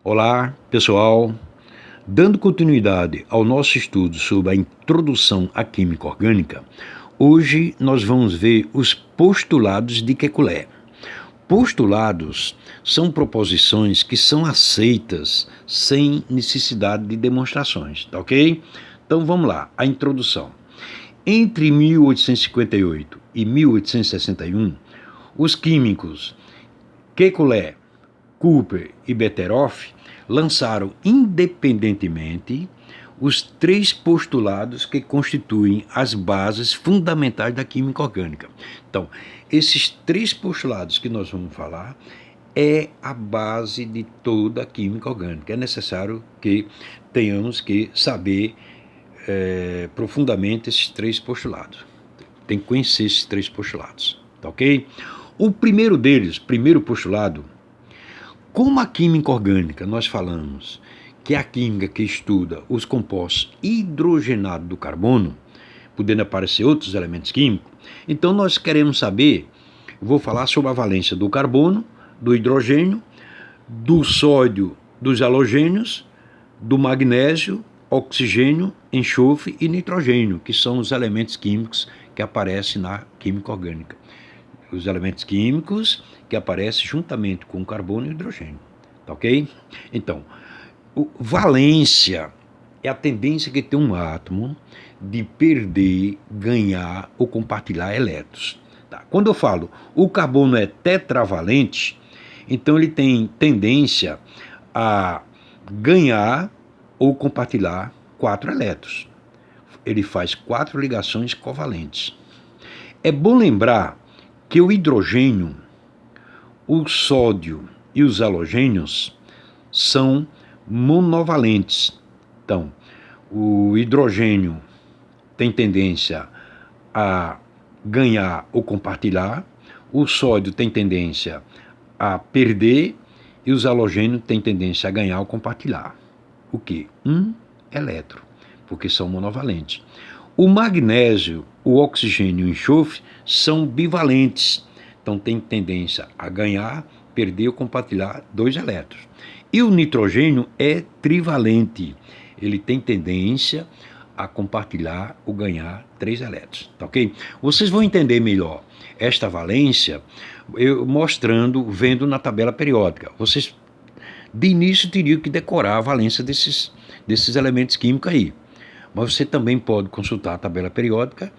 Olá, pessoal. Dando continuidade ao nosso estudo sobre a introdução à química orgânica, hoje nós vamos ver os postulados de Kekulé. Postulados são proposições que são aceitas sem necessidade de demonstrações, tá ok? Então vamos lá, a introdução. Entre 1858 e 1861, os químicos Kekulé, Cooper e Betteroff lançaram independentemente os três postulados que constituem as bases fundamentais da química orgânica. Então, esses três postulados que nós vamos falar é a base de toda a química orgânica. É necessário que tenhamos que saber profundamente esses três postulados. Tem que conhecer esses três postulados, tá ok? O primeiro deles, primeiro postulado, como a química orgânica, nós falamos que é a química que estuda os compostos hidrogenados do carbono, podendo aparecer outros elementos químicos, então nós queremos saber, vou falar sobre a valência do carbono, do hidrogênio, do sódio, dos halogênios, do magnésio, oxigênio, enxofre e nitrogênio, que são os elementos químicos que aparecem na química orgânica. Os elementos químicos que aparecem juntamente com o carbono e o hidrogênio, tá ok? Então, valência é a tendência que tem um átomo de perder, ganhar ou compartilhar elétrons. Tá? Quando eu falo o carbono é tetravalente, então ele tem tendência a ganhar ou compartilhar 4 elétrons. Ele faz 4 ligações covalentes. É bom lembrar que o hidrogênio, o sódio e os halogênios são monovalentes. Então, o hidrogênio tem tendência a ganhar ou compartilhar, o sódio tem tendência a perder e os halogênios têm tendência a ganhar ou compartilhar. O quê? Um elétron, porque são monovalentes. O magnésio, o oxigênio e o enxofre são bivalentes, então tem tendência a ganhar, perder ou compartilhar 2 elétrons. E o nitrogênio é trivalente, ele tem tendência a compartilhar ou ganhar 3 elétrons, tá ok? Vocês vão entender melhor esta valência eu mostrando, vendo na tabela periódica. Vocês de início teriam que decorar a valência desses elementos químicos aí. Mas você também pode consultar a tabela periódica,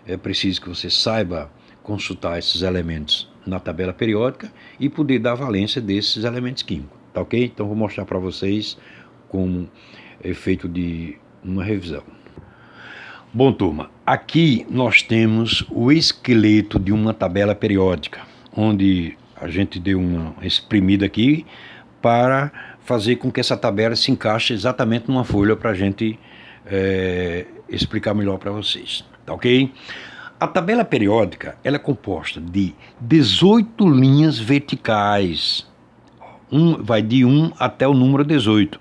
é preciso que você saiba consultar esses elementos na tabela periódica e poder dar a valência desses elementos químicos, tá ok? Então vou mostrar para vocês como efeito de uma revisão. Bom, turma, aqui nós temos o esqueleto de uma tabela periódica, onde a gente deu uma exprimida aqui para fazer com que essa tabela se encaixe exatamente numa folha para a gente explicar melhor para vocês, tá ok? A tabela periódica ela é composta de 18 linhas verticais, vai de 1 até o número 18,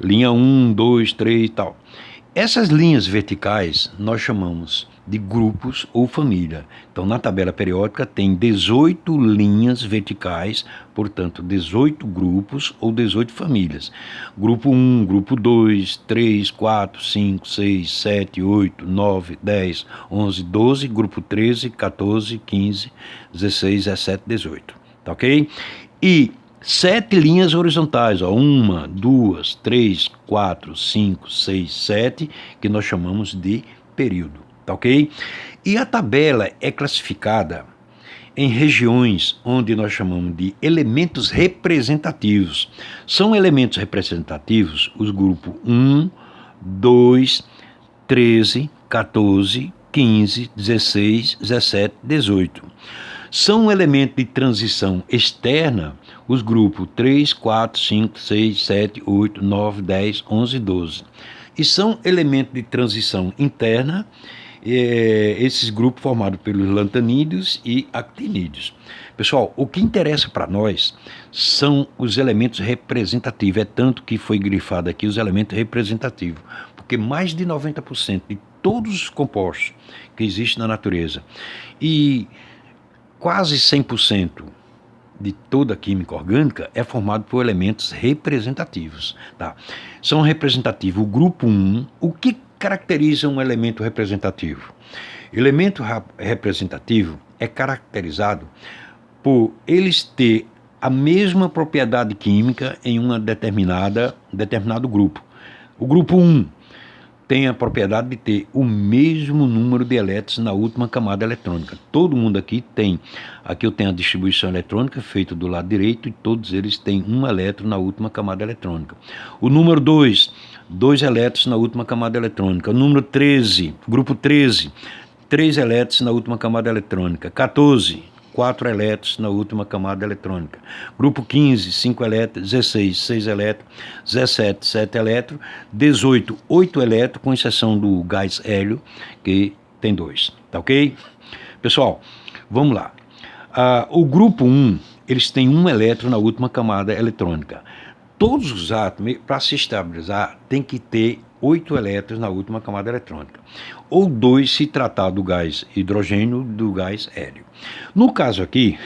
linha 1, 2, 3 e tal. Essas linhas verticais nós chamamos de grupos ou família. Então, na tabela periódica tem 18 linhas verticais, portanto, 18 grupos ou 18 famílias. Grupo 1, grupo 2, 3, 4, 5, 6, 7, 8, 9, 10, 11, 12, grupo 13, 14, 15, 16, 17, 18. Tá ok? E 7 linhas horizontais, ó, 1, 2, 3, 4, 5, 6, 7, que nós chamamos de período, tá ok? E a tabela é classificada em regiões onde nós chamamos de elementos representativos. São elementos representativos os grupos 1, 2, 13, 14, 15, 16, 17, 18. São elementos de transição externa os grupos 3, 4, 5, 6, 7, 8, 9, 10, 11 e 12. E são elementos de transição interna, esses grupos formados pelos lantanídeos e actinídeos. Pessoal, o que interessa para nós são os elementos representativos, é tanto que foi grifado aqui os elementos representativos, porque mais de 90% de todos os compostos que existem na natureza e quase 100% de toda a química orgânica é formado por elementos representativos. Tá? São representativos o grupo 1. O que caracteriza um elemento representativo? Elemento representativo é caracterizado por eles ter a mesma propriedade química em uma determinado grupo. O grupo 1 tem a propriedade de ter o mesmo número de elétrons na última camada eletrônica. Todo mundo aqui tem. Aqui eu tenho a distribuição eletrônica feita do lado direito e todos eles têm um elétron na última camada eletrônica. O número 2, 2 elétrons na última camada eletrônica. O número 13, grupo 13, 3 elétrons na última camada eletrônica. 14, 4 elétrons na última camada eletrônica. Grupo 15, 5 elétrons. 16, 6 elétrons. 17, 7 elétrons. 18, 8 elétrons, com exceção do gás hélio, que tem 2. Tá ok? Pessoal, vamos lá. O grupo 1, eles têm um elétron na última camada eletrônica. Todos os átomos, para se estabilizar, tem que ter 8 elétrons na última camada eletrônica, ou 2 se tratar do gás hidrogênio do gás hélio. No caso aqui,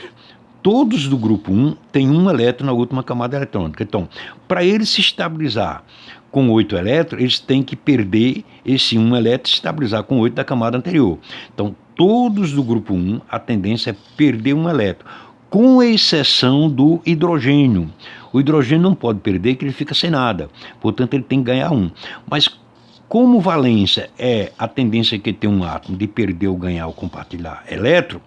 todos do grupo 1 têm um elétron na última camada eletrônica. Então, para ele se estabilizar com 8 elétrons, eles têm que perder esse 1 elétron e se estabilizar com 8 da camada anterior. Então, todos do grupo 1, a tendência é perder um elétron, com exceção do hidrogênio. O hidrogênio não pode perder, que ele fica sem nada, portanto ele tem que ganhar um. Mas como valência é a tendência que tem um átomo de perder ou ganhar ou compartilhar elétron,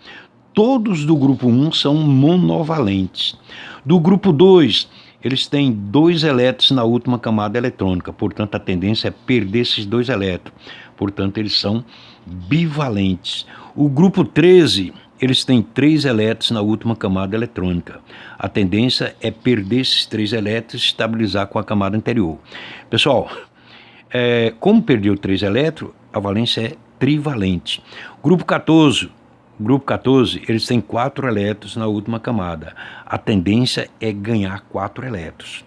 todos do grupo 1 são monovalentes. Do grupo 2, eles têm 2 elétrons na última camada eletrônica, portanto a tendência é perder esses 2 elétrons, portanto eles são bivalentes. O grupo 13, eles têm 3 elétrons na última camada eletrônica. A tendência é perder esses 3 elétrons e estabilizar com a camada anterior. Pessoal, como perdeu 3 elétrons, a valência é trivalente. Grupo 14, eles têm 4 elétrons na última camada. A tendência é ganhar 4 elétrons.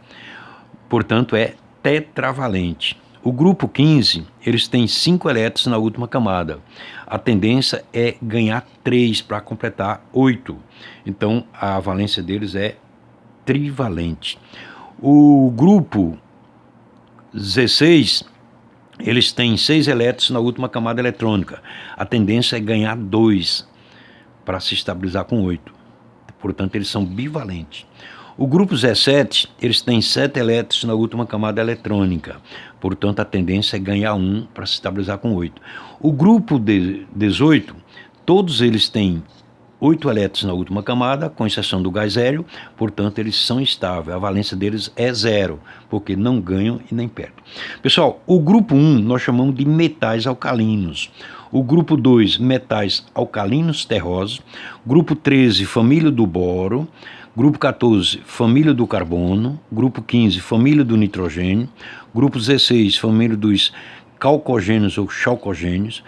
Portanto, é tetravalente. O grupo 15, eles têm 5 elétrons na última camada. A tendência é ganhar 3 para completar 8. Então, a valência deles é trivalente. O grupo 16, eles têm 6 elétrons na última camada eletrônica. A tendência é ganhar 2 para se estabilizar com 8. Portanto, eles são bivalentes. O grupo 17, eles têm 7 elétrons na última camada eletrônica. Portanto, a tendência é ganhar 1 para se estabilizar com 8. O grupo 18, todos eles têm 8 elétrons na última camada, com exceção do gás hélio, portanto, eles são estáveis. A valência deles é 0, porque não ganham e nem perdem. Pessoal, o grupo 1 nós chamamos de metais alcalinos. O grupo 2, metais alcalinos terrosos. Grupo 13, família do boro. Grupo 14, família do carbono. Grupo 15, família do nitrogênio. Grupo 16, família dos calcogênios ou chalcogênios.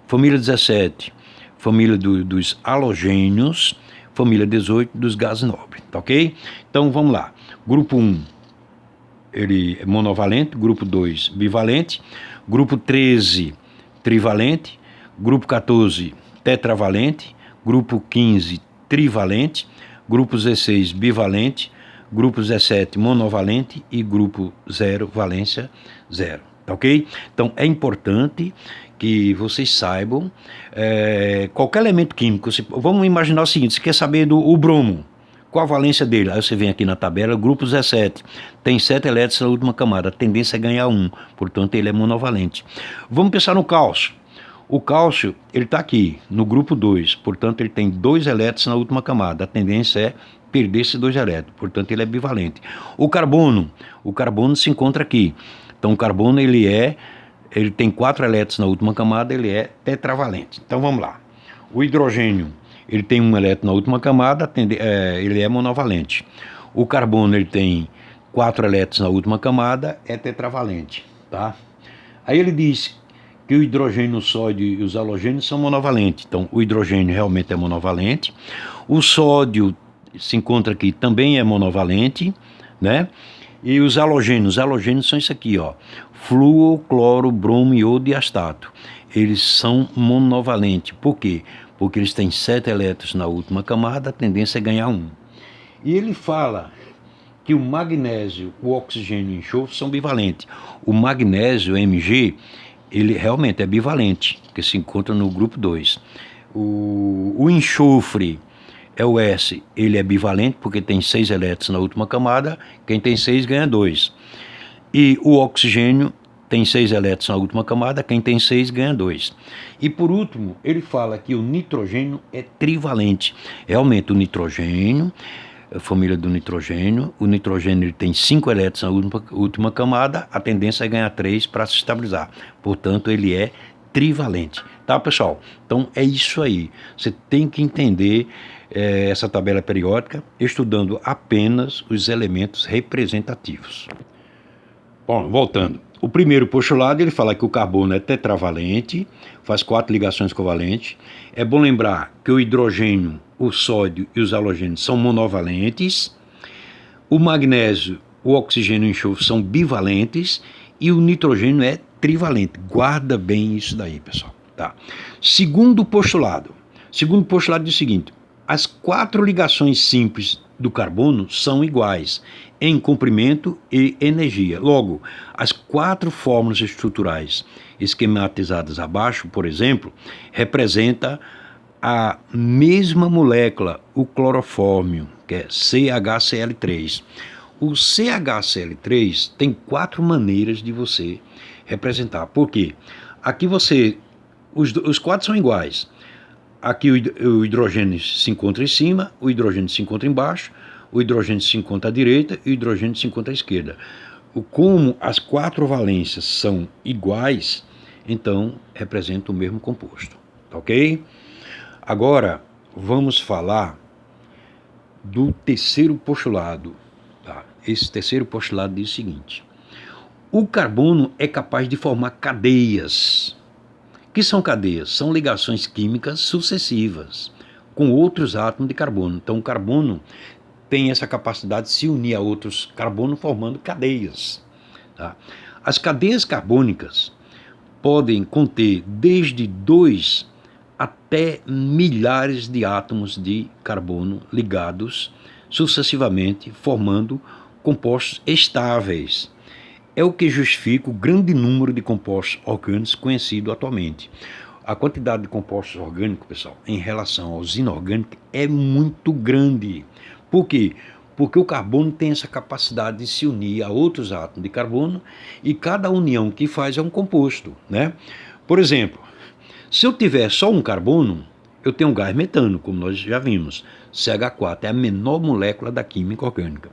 Família 17, família dos halogênios. Família 18, dos gases nobres. Tá ok? Então vamos lá. Grupo 1, ele é monovalente. Grupo 2, bivalente. Grupo 13, trivalente. Grupo 14, tetravalente. Grupo 15, trivalente. Grupo 16, bivalente. Grupo 17, monovalente. E grupo 0, valência 0. Tá ok? Então é importante que vocês saibam qualquer elemento químico. Vamos imaginar o seguinte: você quer saber do bromo, qual a valência dele? Aí você vem aqui na tabela, grupo 17, tem 7 elétrons na última camada, a tendência é ganhar 1, portanto ele é monovalente. Vamos pensar no cálcio. O cálcio, ele está aqui, no grupo 2, portanto ele tem 2 elétrons na última camada, a tendência é perder esses 2 elétrons, portanto ele é bivalente. O carbono se encontra aqui, então o carbono ele tem 4 elétrons na última camada, ele é tetravalente. Então vamos lá. O hidrogênio, ele tem 1 elétron na última camada, ele é monovalente. O carbono, ele tem 4 elétrons na última camada, é tetravalente, tá? Aí ele diz que o hidrogênio, o sódio e os halogênios são monovalentes. Então, o hidrogênio realmente é monovalente. O sódio se encontra aqui, também é monovalente, né? E os halogênios são isso aqui, ó. Flúor, cloro, bromo, iodo e astato. Eles são monovalentes. Por quê? Porque eles têm 7 elétrons na última camada, a tendência é ganhar 1. E ele fala que o magnésio, o oxigênio e o enxofre são bivalentes. O magnésio, Mg, ele realmente é bivalente, que se encontra no grupo 2. O enxofre é o S, ele é bivalente porque tem 6 elétrons na última camada, quem tem 6 ganha 2. E o oxigênio tem 6 elétrons na última camada, quem tem 6 ganha 2. E por último, ele fala que o nitrogênio é trivalente. Realmente o nitrogênio, a família do nitrogênio, o nitrogênio ele tem 5 elétrons na última camada, a tendência é ganhar 3 para se estabilizar. Portanto, ele é trivalente. Tá, pessoal? Então é isso aí. Você tem que entender essa tabela periódica estudando apenas os elementos representativos. Bom, voltando. O primeiro postulado, ele fala que o carbono é tetravalente, faz 4 ligações covalentes. É bom lembrar que o hidrogênio, o sódio e os halogênios são monovalentes. O magnésio, o oxigênio e o enxofre são bivalentes. E o nitrogênio é trivalente. Guarda bem isso daí, pessoal. Tá. Segundo postulado diz o seguinte: as 4 ligações simples do carbono são iguais em comprimento e energia. Logo, as 4 fórmulas estruturais esquematizadas abaixo, por exemplo, representa a mesma molécula, o clorofórmio, que é CHCl3. O CHCl3 tem 4 maneiras de você representar. Por quê? Aqui os 4 são iguais. Aqui o hidrogênio se encontra em cima, o hidrogênio se encontra embaixo, o hidrogênio se encontra à direita e o hidrogênio se encontra à esquerda. Como as 4 valências são iguais, então representa o mesmo composto. Tá ok? Agora vamos falar do terceiro postulado. Tá? Esse terceiro postulado diz o seguinte: o carbono é capaz de formar cadeias. Que são cadeias? São ligações químicas sucessivas com outros átomos de carbono. Então o carbono tem essa capacidade de se unir a outros carbonos formando cadeias. Tá? As cadeias carbônicas podem conter desde 2 até milhares de átomos de carbono ligados sucessivamente, formando compostos estáveis. É o que justifica o grande número de compostos orgânicos conhecido atualmente. A quantidade de compostos orgânicos, pessoal, em relação aos inorgânicos é muito grande. Por quê? Porque o carbono tem essa capacidade de se unir a outros átomos de carbono e cada união que faz é um composto, né? Por exemplo, se eu tiver só um carbono, eu tenho um gás metano, como nós já vimos. CH4 é a menor molécula da química orgânica.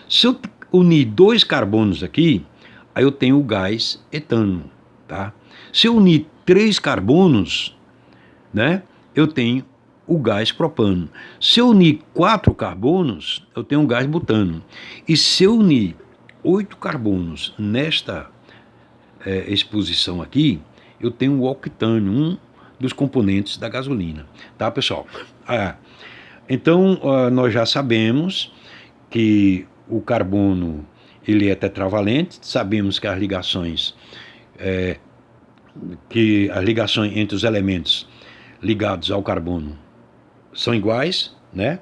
Se eu unir 2 carbonos aqui, aí eu tenho o gás etano, tá? Se eu unir 3 carbonos, né, eu tenho o gás propano. Se eu unir 4 carbonos, eu tenho o gás butano. E se eu unir 8 carbonos nesta exposição aqui, eu tenho o octânio, um dos componentes da gasolina. Tá, pessoal? Então, nós já sabemos que o carbono ele é tetravalente, sabemos que as ligações entre os elementos ligados ao carbono são iguais, né?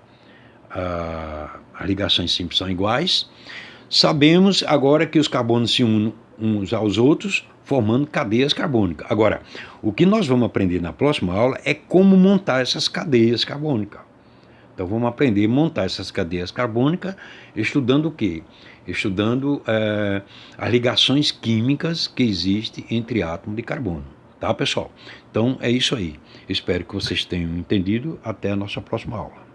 As ligações simples são iguais. Sabemos agora que os carbonos se unem uns aos outros, formando cadeias carbônicas. Agora, o que nós vamos aprender na próxima aula é como montar essas cadeias carbônicas. Então vamos aprender a montar essas cadeias carbônicas estudando o quê? Estudando as ligações químicas que existem entre átomos de carbono. Tá, pessoal? Então é isso aí. Espero que vocês tenham entendido. Até a nossa próxima aula.